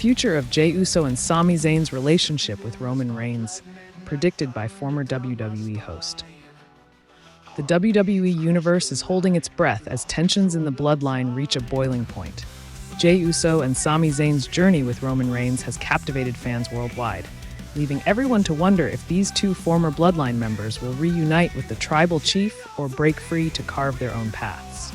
future of Jey Uso and Sami Zayn's relationship with Roman Reigns, predicted by former WWE host. The WWE Universe is holding its breath as tensions in the Bloodline reach a boiling point. Jey Uso and Sami Zayn's journey with Roman Reigns has captivated fans worldwide, leaving everyone to wonder if these two former Bloodline members will reunite with the tribal chief or break free to carve their own paths.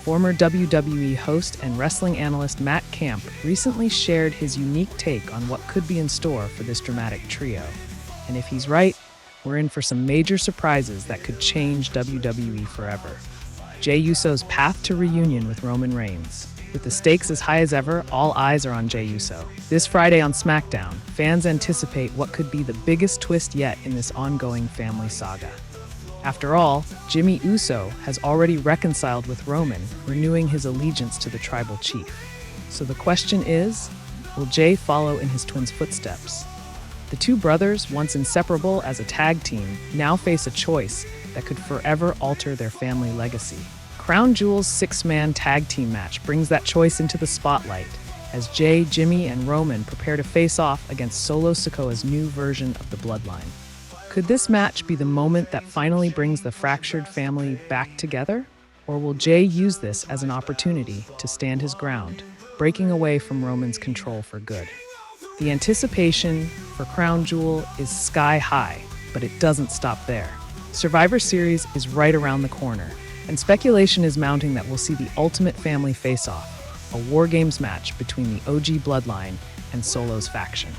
Former WWE host and wrestling analyst Matt Camp recently shared his unique take on what could be in store for this dramatic trio. And if he's right, we're in for some major surprises that could change WWE forever. Jey Uso's path to reunion with Roman Reigns. With the stakes as high as ever, all eyes are on Jey Uso. This Friday on SmackDown, fans anticipate what could be the biggest twist yet in this ongoing family saga. After all, Jimmy Uso has already reconciled with Roman, renewing his allegiance to the tribal chief. So the question is, will Jey follow in his twin's footsteps? The two brothers, once inseparable as a tag team, now face a choice that could forever alter their family legacy. Crown Jewel's six-man tag team match brings that choice into the spotlight as Jey, Jimmy, and Roman prepare to face off against Solo Sikoa's new version of the Bloodline. Could this match be the moment that finally brings the fractured family back together? Or will Jey use this as an opportunity to stand his ground, breaking away from Roman's control for good? The anticipation for Crown Jewel is sky high, but it doesn't stop there. Survivor Series is right around the corner, and speculation is mounting that we'll see the ultimate family face-off, a WarGames match between the OG Bloodline and Solo's faction.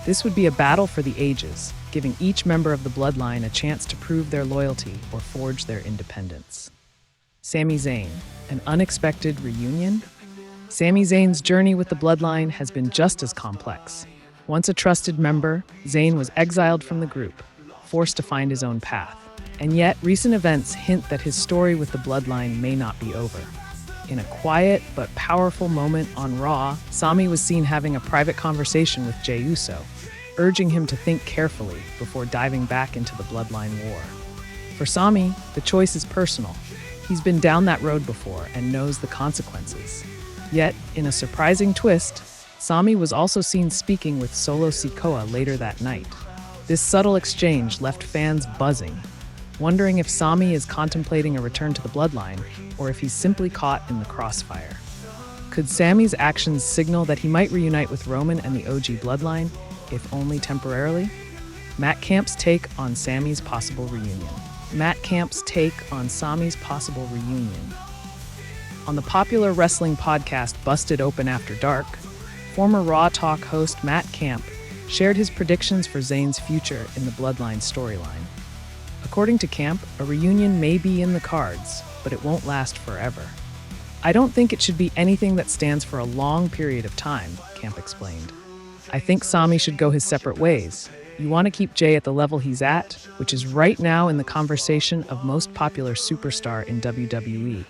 This would be a battle for the ages, giving each member of the Bloodline a chance to prove their loyalty or forge their independence. Sami Zayn, an unexpected reunion? Sami Zayn's journey with the Bloodline has been just as complex. Once a trusted member, Zayn was exiled from the group, forced to find his own path. And yet, recent events hint that his story with the Bloodline may not be over. In a quiet but powerful moment on Raw, Sami was seen having a private conversation with Jey Uso, urging him to think carefully before diving back into the Bloodline war. For Sami, the choice is personal. He's been down that road before and knows the consequences. Yet, in a surprising twist, Sami was also seen speaking with Solo Sikoa later that night. This subtle exchange left fans buzzing, wondering if Sami is contemplating a return to the Bloodline or if he's simply caught in the crossfire. Could Sami's actions signal that he might reunite with Roman and the OG Bloodline, if only temporarily? Matt Camp's take on Sami's possible reunion. Matt Camp's take on Sami's possible reunion. On the popular wrestling podcast Busted Open After Dark, former Raw Talk host Matt Camp shared his predictions for Zayn's future in the Bloodline storyline. According to Camp, a reunion may be in the cards, but it won't last forever. "I don't think it should be anything that stands for a long period of time," Camp explained. "I think Sami should go his separate ways. You want to keep Jey at the level he's at, which is right now in the conversation of most popular superstar in WWE.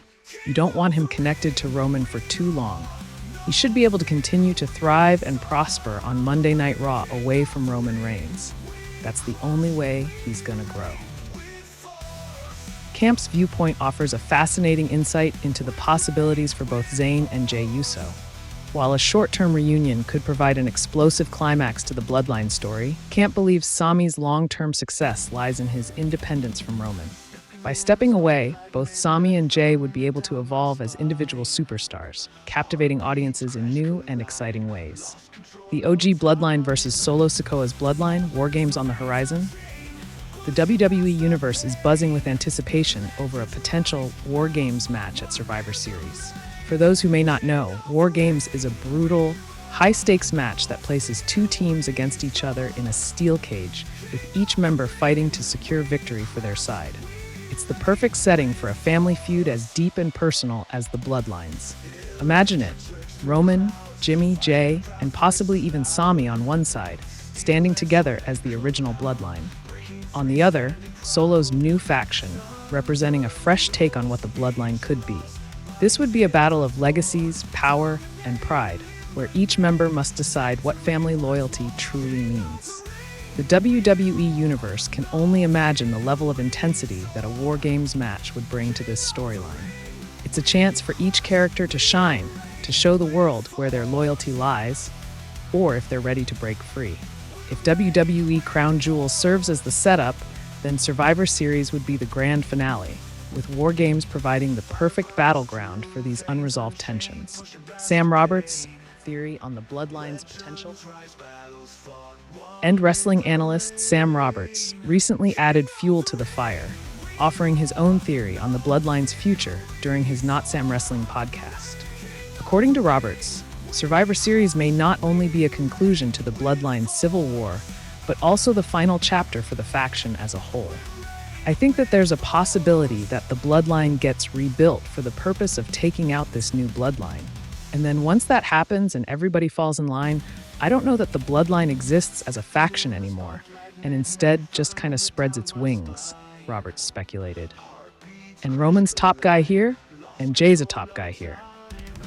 You don't want him connected to Roman for too long. He should be able to continue to thrive and prosper on Monday Night Raw away from Roman Reigns. That's the only way he's gonna grow." Camp's viewpoint offers a fascinating insight into the possibilities for both Zayn and Jey Uso. While a short-term reunion could provide an explosive climax to the Bloodline story, Camp believes Sami's long-term success lies in his independence from Roman. By stepping away, both Sami and Jey would be able to evolve as individual superstars, captivating audiences in new and exciting ways. The OG Bloodline versus Solo Sikoa's Bloodline, WarGames on the horizon? The WWE Universe is buzzing with anticipation over a potential WarGames match at Survivor Series. For those who may not know, WarGames is a brutal, high-stakes match that places two teams against each other in a steel cage, with each member fighting to secure victory for their side. It's the perfect setting for a family feud as deep and personal as the Bloodlines. Imagine it, Roman, Jimmy, Jey, and possibly even Sami on one side, standing together as the original Bloodline. On the other, Solo's new faction, representing a fresh take on what the Bloodline could be. This would be a battle of legacies, power, and pride, where each member must decide what family loyalty truly means. The WWE Universe can only imagine the level of intensity that a WarGames match would bring to this storyline. It's a chance for each character to shine, to show the world where their loyalty lies, or if they're ready to break free. If WWE Crown Jewel serves as the setup, then Survivor Series would be the grand finale, with WarGames providing the perfect battleground for these unresolved tensions. Sam Roberts' theory on the Bloodline's potential? End wrestling analyst Sam Roberts recently added fuel to the fire, offering his own theory on the Bloodline's future during his Not Sam Wrestling podcast. According to Roberts, Survivor Series may not only be a conclusion to the Bloodline's civil war, but also the final chapter for the faction as a whole. I think that there's a possibility that the Bloodline gets rebuilt for the purpose of taking out this new Bloodline. And then once that happens and everybody falls in line, I don't know that the Bloodline exists as a faction anymore, and instead just kind of spreads its wings, Roberts speculated. And Roman's top guy here, and Jay's a top guy here.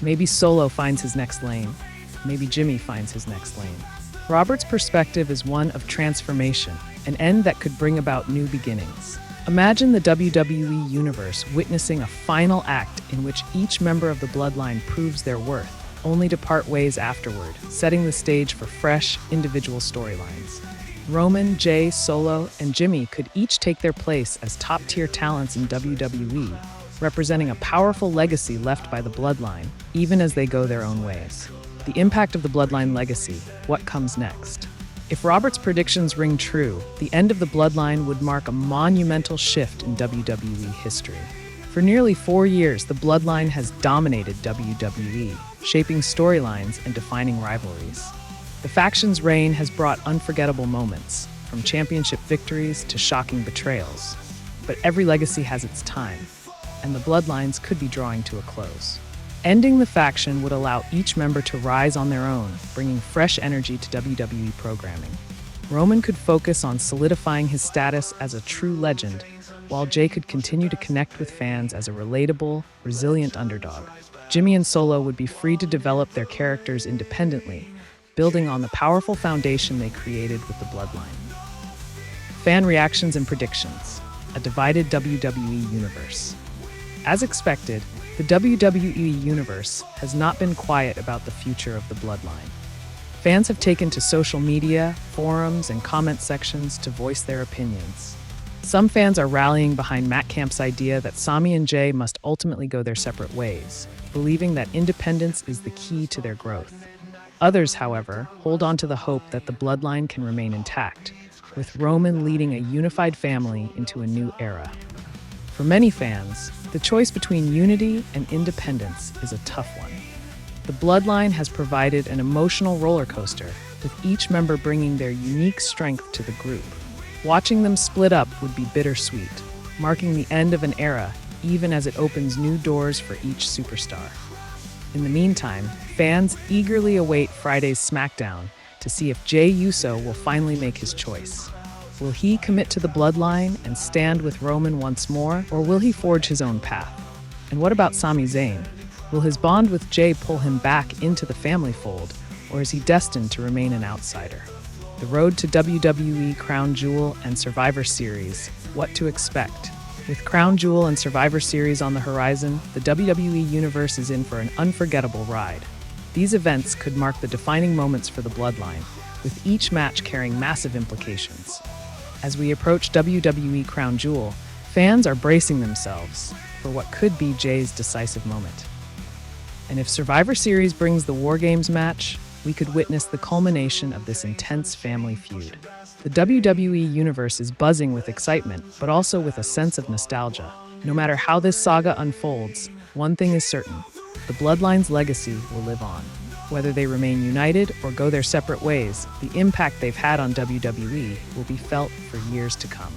Maybe Solo finds his next lane. Maybe Jimmy finds his next lane. Robert's perspective is one of transformation, an end that could bring about new beginnings. Imagine the WWE Universe witnessing a final act in which each member of the Bloodline proves their worth, only to part ways afterward, setting the stage for fresh, individual storylines. Roman, Jay, Solo, and Jimmy could each take their place as top-tier talents in WWE, representing a powerful legacy left by the Bloodline, even as they go their own ways. The impact of the Bloodline legacy, what comes next? If Robert's predictions ring true, the end of the Bloodline would mark a monumental shift in WWE history. For nearly 4 years, the Bloodline has dominated WWE, shaping storylines and defining rivalries. The faction's reign has brought unforgettable moments, from championship victories to shocking betrayals. But every legacy has its time, and the Bloodlines could be drawing to a close. Ending the faction would allow each member to rise on their own, bringing fresh energy to WWE programming. Roman could focus on solidifying his status as a true legend, while Jay could continue to connect with fans as a relatable, resilient underdog. Jimmy and Solo would be free to develop their characters independently, building on the powerful foundation they created with the Bloodline. Fan reactions and predictions. A divided WWE universe. As expected, the WWE Universe has not been quiet about the future of the Bloodline. Fans have taken to social media, forums, and comment sections to voice their opinions. Some fans are rallying behind Matt Camp's idea that Sami and Jay must ultimately go their separate ways, believing that independence is the key to their growth. Others, however, hold on to the hope that the Bloodline can remain intact, with Roman leading a unified family into a new era. For many fans, the choice between unity and independence is a tough one. The Bloodline has provided an emotional roller coaster, with each member bringing their unique strength to the group. Watching them split up would be bittersweet, marking the end of an era, even as it opens new doors for each superstar. In the meantime, fans eagerly await Friday's SmackDown to see if Jey Uso will finally make his choice. Will he commit to the Bloodline and stand with Roman once more, or will he forge his own path? And what about Sami Zayn? Will his bond with Jay pull him back into the family fold, or is he destined to remain an outsider? The road to WWE Crown Jewel and Survivor Series, what to expect? With Crown Jewel and Survivor Series on the horizon, the WWE Universe is in for an unforgettable ride. These events could mark the defining moments for the Bloodline, with each match carrying massive implications. As we approach WWE Crown Jewel, fans are bracing themselves for what could be Jay's decisive moment. And if Survivor Series brings the WarGames match, we could witness the culmination of this intense family feud. The WWE Universe is buzzing with excitement, but also with a sense of nostalgia. No matter how this saga unfolds, one thing is certain: the Bloodline's legacy will live on. Whether they remain united or go their separate ways, the impact they've had on WWE will be felt for years to come.